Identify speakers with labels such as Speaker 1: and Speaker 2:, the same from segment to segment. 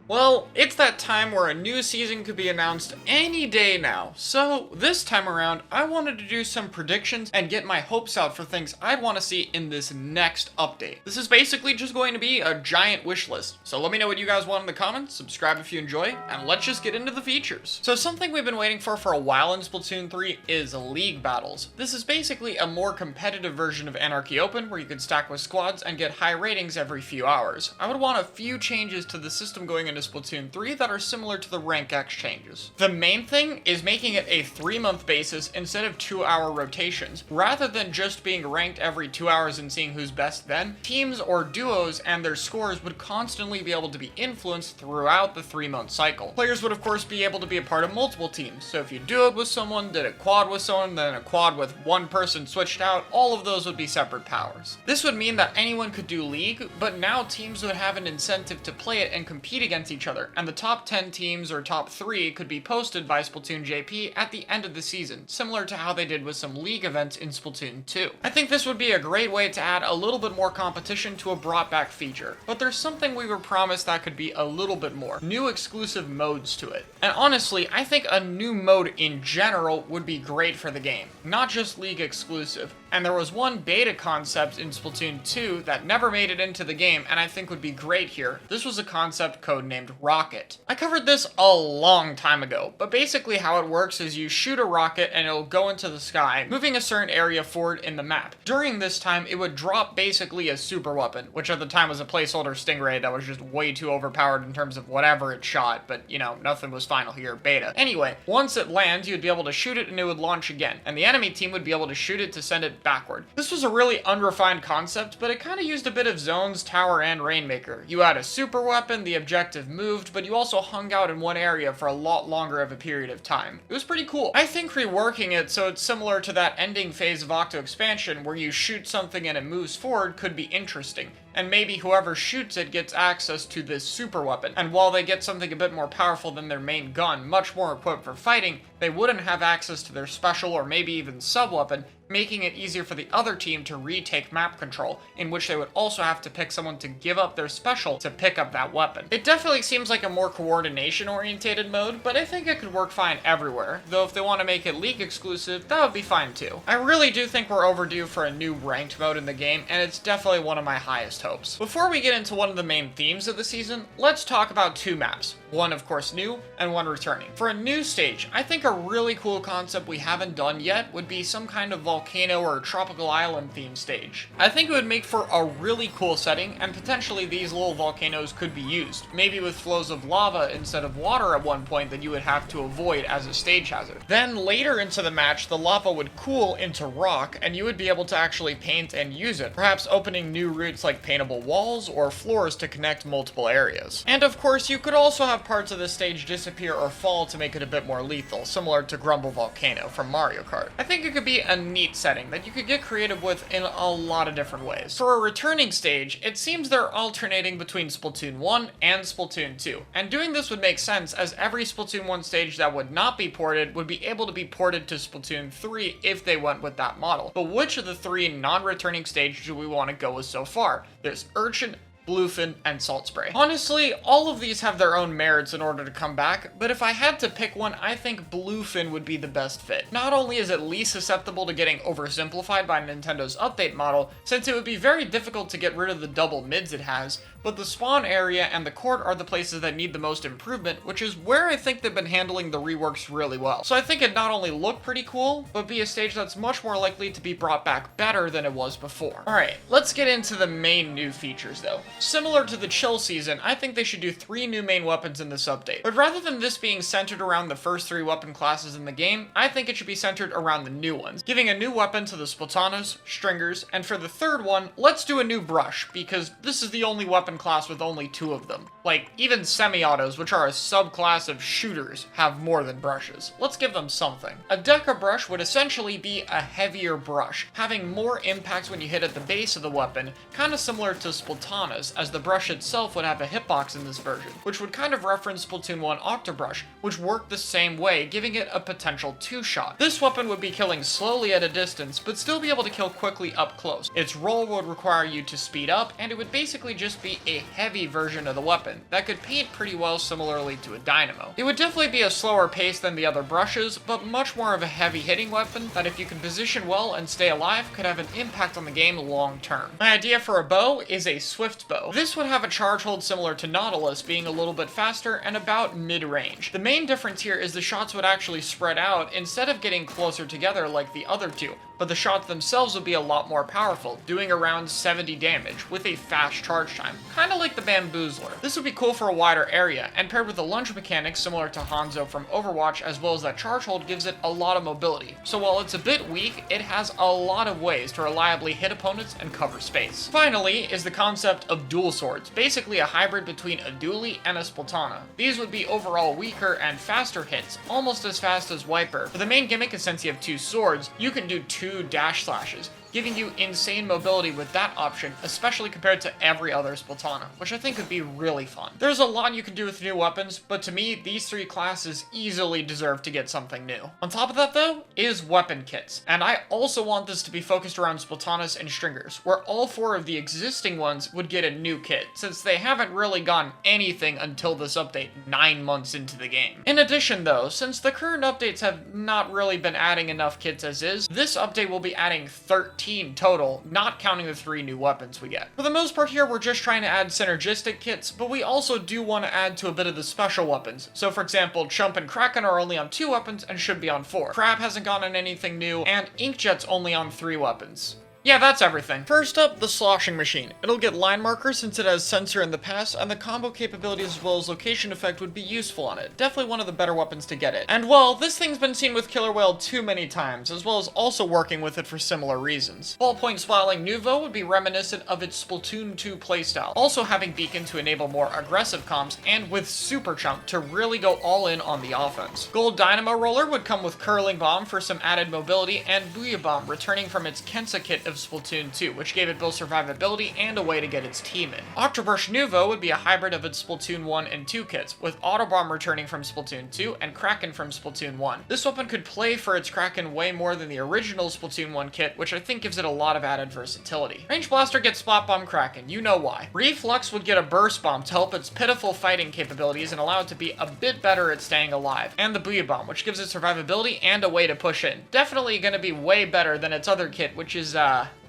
Speaker 1: Well, it's that time where a new season could be announced any day now. So this time around, I wanted to do some predictions and get my hopes out for things I'd want to see in this next update. This is basically just going to be a giant wish list. So let me know what you guys want in the comments, subscribe if you enjoy, and let's just get into the features. So something we've been waiting for a while in Splatoon 3 is league battles. This is basically a more competitive version of Anarchy Open where you can stack with squads and get high ratings every few hours. I would want a few changes to the system going into Splatoon 3 that are similar to the Rank X changes. The main thing is making it a 3-month basis instead of 2-hour rotations. Rather than just being ranked every 2 hours and seeing who's best then, teams or duos and their scores would constantly be able to be influenced throughout the 3-month cycle. Players would of course be able to be a part of multiple teams, so if you duoed with someone, did a quad with someone, then a quad with one person switched out, all of those would be separate powers. This would mean that anyone could do League, but now teams would have an incentive to play it and compete against each other, and the top 10 teams or top 3 could be posted by Splatoon JP at the end of the season, similar to how they did with some League events in Splatoon 2. I think this would be a great way to add a little bit more competition to a brought back feature, but there's something we were promised that could be a little bit more. New exclusive modes to it. And honestly, I think a new mode in general would be great for the game, not just League exclusive. And there was one beta concept in Splatoon 2 that never made it into the game and I think would be great here. This was a concept codenamed Rocket. I covered this a long time ago, but basically how it works is you shoot a rocket and it'll go into the sky, moving a certain area forward in the map. During this time, it would drop basically a super weapon, which at the time was a placeholder Stingray that was just way too overpowered in terms of whatever it shot, but you know, nothing was final here, beta. Anyway, once it lands, you'd be able to shoot it and it would launch again, and the enemy team would be able to shoot it to send it backward. This was a really unrefined concept, but it kind of used a bit of Zones, Tower, and Rainmaker. You had a super weapon, the objective moved, but you also hung out in one area for a lot longer of a period of time. It was pretty cool. I think reworking it so it's similar to that ending phase of Octo Expansion where you shoot something and it moves forward could be interesting. And maybe whoever shoots it gets access to this super weapon. And while they get something a bit more powerful than their main gun, much more equipped for fighting, they wouldn't have access to their special or maybe even sub-weapon, making it easier for the other team to retake map control, in which they would also have to pick someone to give up their special to pick up that weapon. It definitely seems like a more coordination-orientated mode, but I think it could work fine everywhere, though if they want to make it League exclusive, that would be fine too. I really do think we're overdue for a new ranked mode in the game, and it's definitely one of my highest hopes. Before we get into one of the main themes of the season, let's talk about 2 maps. One of course new, and one returning. For a new stage, I think a really cool concept we haven't done yet would be some kind of volcano or tropical island themed stage. I think it would make for a really cool setting, and potentially these little volcanoes could be used, maybe with flows of lava instead of water at one point that you would have to avoid as a stage hazard. Then later into the match, the lava would cool into rock, and you would be able to actually paint and use it, perhaps opening new routes like paintable walls or floors to connect multiple areas. And of course, you could also have parts of the stage disappear or fall to make it a bit more lethal, similar to Grumble Volcano from Mario Kart. I think it could be a neat setting that you could get creative with in a lot of different ways. For a returning stage, it seems they're alternating between Splatoon 1 and Splatoon 2, and doing this would make sense as every Splatoon 1 stage that would not be ported would be able to be ported to Splatoon 3 if they went with that model. But which of the 3 non-returning stages do we want to go with so far? There's Urchin, Bluefin, and Salt Spray. Honestly, all of these have their own merits in order to come back, but if I had to pick one, I think Bluefin would be the best fit. Not only is it least susceptible to getting oversimplified by Nintendo's update model, since it would be very difficult to get rid of the double mids it has, but the spawn area and the court are the places that need the most improvement, which is where I think they've been handling the reworks really well. So I think it'd not only look pretty cool, but be a stage that's much more likely to be brought back better than it was before. Alright, let's get into the main new features though. Similar to the chill season, I think they should do 3 new main weapons in this update. But rather than this being centered around the first 3 weapon classes in the game, I think it should be centered around the new ones, giving a new weapon to the Splatanas, Stringers, and for the 3rd one, let's do a new brush, because this is the only weapon class with only 2 of them. Like, even semi-autos, which are a subclass of shooters, have more than brushes. Let's give them something. A Deca brush would essentially be a heavier brush, having more impact when you hit at the base of the weapon, kinda similar to Splatanas, as the brush itself would have a hitbox in this version, which would kind of reference Splatoon 1 Octobrush, which worked the same way, giving it a potential 2-shot. This weapon would be killing slowly at a distance, but still be able to kill quickly up close. Its roll would require you to speed up, and it would basically just be a heavy version of the weapon that could paint pretty well similarly to a dynamo. It would definitely be a slower pace than the other brushes, but much more of a heavy hitting weapon that if you can position well and stay alive could have an impact on the game long term. My idea for a bow is a swift bow. This would have a charge hold similar to Nautilus, being a little bit faster and about mid-range. The main difference here is the shots would actually spread out instead of getting closer together like the other two, but the shots themselves would be a lot more powerful, doing around 70 damage with a fast charge time, kinda like the Bamboozler. This would be cool for a wider area, and paired with a lunge mechanic similar to Hanzo from Overwatch, as well as that charge hold gives it a lot of mobility. So while it's a bit weak, it has a lot of ways to reliably hit opponents and cover space. Finally is the concept of dual swords, basically a hybrid between a dually and a Splatana. These would be overall weaker and faster hits, almost as fast as Wiper. But the main gimmick is since you have two swords, you can do two dash slashes, giving you insane mobility with that option, especially compared to every other Splatana, which I think would be really fun. There's a lot you can do with new weapons, but to me, these three classes easily deserve to get something new. On top of that though, is weapon kits, and I also want this to be focused around Splatanas and Stringers, where all four of the existing ones would get a new kit, since they haven't really gotten anything until this update 9 months into the game. In addition though, since the current updates have not really been adding enough kits as is, this update will be adding 13 total, not counting the 3 new weapons we get. For the most part here, we're just trying to add synergistic kits, but we also do want to add to a bit of the special weapons. So for example, Chump and Kraken are only on 2 weapons and should be on 4. Crab hasn't gotten anything new, and Inkjet's only on 3 weapons. Yeah, that's everything. First up, the sloshing machine. It'll get line marker since it has sensor in the past, and the combo capabilities as well as location effect would be useful on it. Definitely one of the better weapons to get it. And well, this thing's been seen with Killer Whale too many times, as well as also working with it for similar reasons. Ballpoint Smiling Nouveau would be reminiscent of its Splatoon 2 playstyle, also having Beacon to enable more aggressive comms, and with Super Chump to really go all in on the offense. Gold Dynamo Roller would come with Curling Bomb for some added mobility, and Booyah Bomb returning from its Kensa kit of Splatoon 2, which gave it both survivability and a way to get its team in. Octoburst Nouveau would be a hybrid of its Splatoon 1 and 2 kits, with Autobomb returning from Splatoon 2 and Kraken from Splatoon 1. This weapon could play for its Kraken way more than the original Splatoon 1 kit, which I think gives it a lot of added versatility. Range Blaster gets Splat Bomb Kraken, you know why. Reflux would get a Burst Bomb to help its pitiful fighting capabilities and allow it to be a bit better at staying alive, and the Booyah Bomb, which gives it survivability and a way to push in. Definitely gonna be way better than its other kit, which is,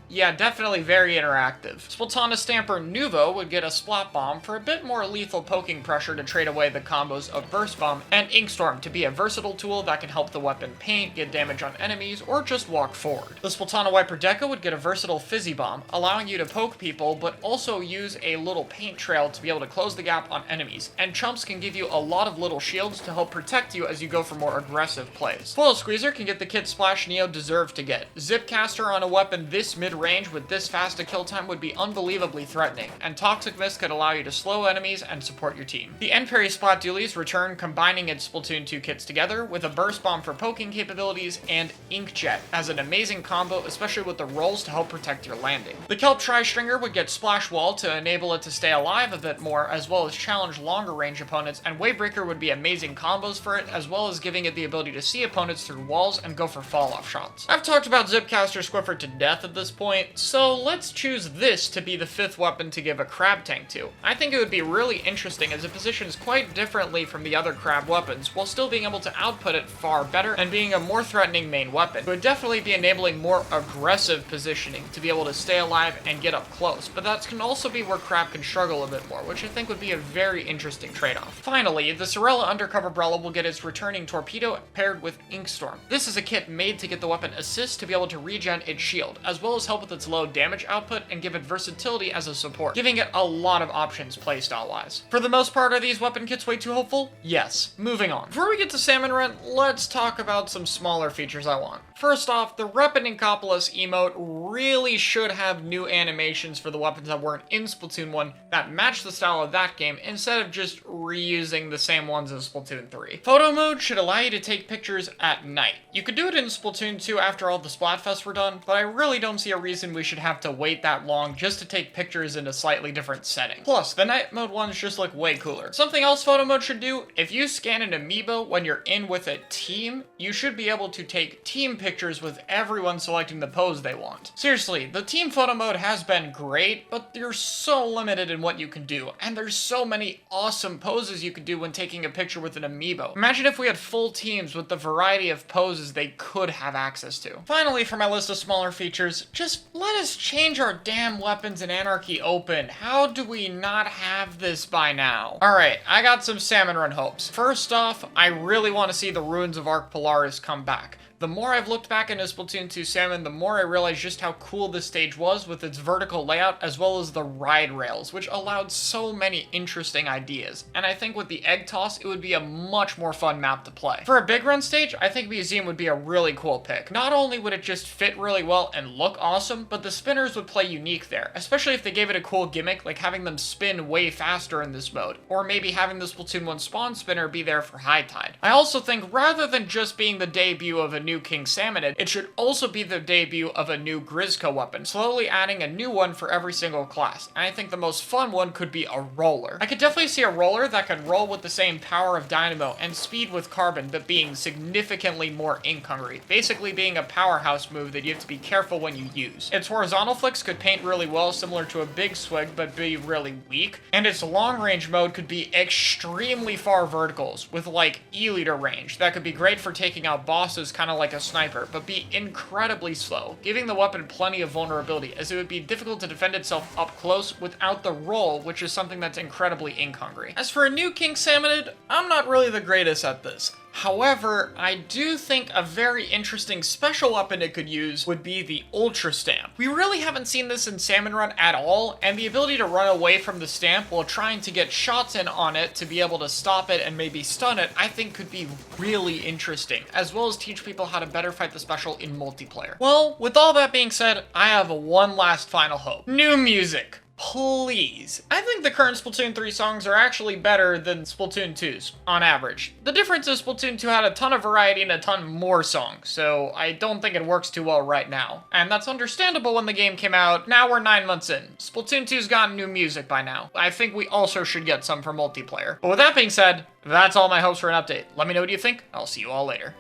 Speaker 1: yeah, definitely very interactive. Splatana Stamper Nouveau would get a Splat Bomb for a bit more lethal poking pressure to trade away the combos of Burst Bomb, and Inkstorm to be a versatile tool that can help the weapon paint, get damage on enemies, or just walk forward. The Splatana Wiper Deco would get a versatile Fizzy Bomb, allowing you to poke people, but also use a little paint trail to be able to close the gap on enemies, and Chumps can give you a lot of little shields to help protect you as you go for more aggressive plays. Foil Squeezer can get the kit Splash Neo deserved to get. Zipcaster on a weapon this mid-range with this fast a kill time would be unbelievably threatening, and Toxic Mist could allow you to slow enemies and support your team. The Enperry Splat Dualies return, combining its Splatoon 2 kits together with a Burst Bomb for poking capabilities and Inkjet as an amazing combo, especially with the rolls to help protect your landing. The Kelp Tri-Stringer would get Splash Wall to enable it to stay alive a bit more, as well as challenge longer range opponents, and Wavebreaker would be amazing combos for it, as well as giving it the ability to see opponents through walls and go for fall-off shots. I've talked about Zipcaster Squiffer to death at this point, so let's choose this to be the 5th weapon to give a crab tank to. I think it would be really interesting as it positions quite differently from the other crab weapons, while still being able to output it far better and being a more threatening main weapon. It would definitely be enabling more aggressive positioning to be able to stay alive and get up close, but that can also be where crab can struggle a bit more, which I think would be a very interesting trade-off. Finally, the Sorella Undercover Umbrella will get its returning Torpedo paired with Inkstorm. This is a kit made to get the weapon assist to be able to regen its shield, as well as help with its low damage output and give it versatility as a support, giving it a lot of options playstyle-wise. For the most part, are these weapon kits way too hopeful? Yes. Moving on. Before we get to Salmon Run, let's talk about some smaller features I want. First off, the Rep and Inkopolis emote really should have new animations for the weapons that weren't in Splatoon 1 that match the style of that game, instead of just reusing the same ones as Splatoon 3. Photo mode should allow you to take pictures at night. You could do it in Splatoon 2 after all the Splatfests were done, but I really don't see a reason we should have to wait that long just to take pictures in a slightly different setting. Plus, the night mode ones just look way cooler. Something else photo mode should do, if you scan an amiibo when you're in with a team, you should be able to take team pictures with everyone selecting the pose they want. Seriously, the team photo mode has been great, but you're so limited in what you can do, and there's so many awesome poses you could do when taking a picture with an amiibo. Imagine if we had full teams with the variety of poses they could have access to. Finally, for my list of smaller features, just let us change our damn weapons in Anarchy Open. How do we not have this by now? Alright, I got some Salmon Run hopes. First off, I really want to see the ruins of Arc Polaris come back. The more I've looked back into Splatoon 2 Salmon, the more I realized just how cool this stage was with its vertical layout as well as the ride rails, which allowed so many interesting ideas. And I think with the egg toss, it would be a much more fun map to play. For a big run stage, I think Museum would be a really cool pick. Not only would it just fit really well and look awesome, but the spinners would play unique there, especially if they gave it a cool gimmick like having them spin way faster in this mode, or maybe having the Splatoon 1 spawn spinner be there for high tide. I also think rather than just being the debut of a new King Salmonid, it should also be the debut of a new Grizzco weapon, slowly adding a new one for every single class. And I think the most fun one could be a roller. I could definitely see a roller that could roll with the same power of Dynamo and speed with Carbon, but being significantly more ink hungry, basically being a powerhouse move that you have to be careful when you use. Its horizontal flicks could paint really well, similar to a big swig, but be really weak, and its long range mode could be extremely far verticals, with like E-liter range, that could be great for taking out bosses, kind of like a sniper, but be incredibly slow, giving the weapon plenty of vulnerability, as it would be difficult to defend itself up close without the roll, which is something that's incredibly ink hungry. As for a new King Salmonid, I'm not really the greatest at this. However, I do think a very interesting special weapon it could use would be the Ultra Stamp. We really haven't seen this in Salmon Run at all, and the ability to run away from the stamp while trying to get shots in on it to be able to stop it and maybe stun it, I think could be really interesting, as well as teach people how to better fight the special in multiplayer. Well, with all that being said, I have one last final hope. New music. Please. I think the current Splatoon 3 songs are actually better than Splatoon 2's, on average. The difference is Splatoon 2 had a ton of variety and a ton more songs, so I don't think it works too well right now. And that's understandable when the game came out. Now we're 9 months in. Splatoon 2's gotten new music by now. I think we also should get some for multiplayer. But with that being said, that's all my hopes for an update. Let me know what you think. I'll see you all later.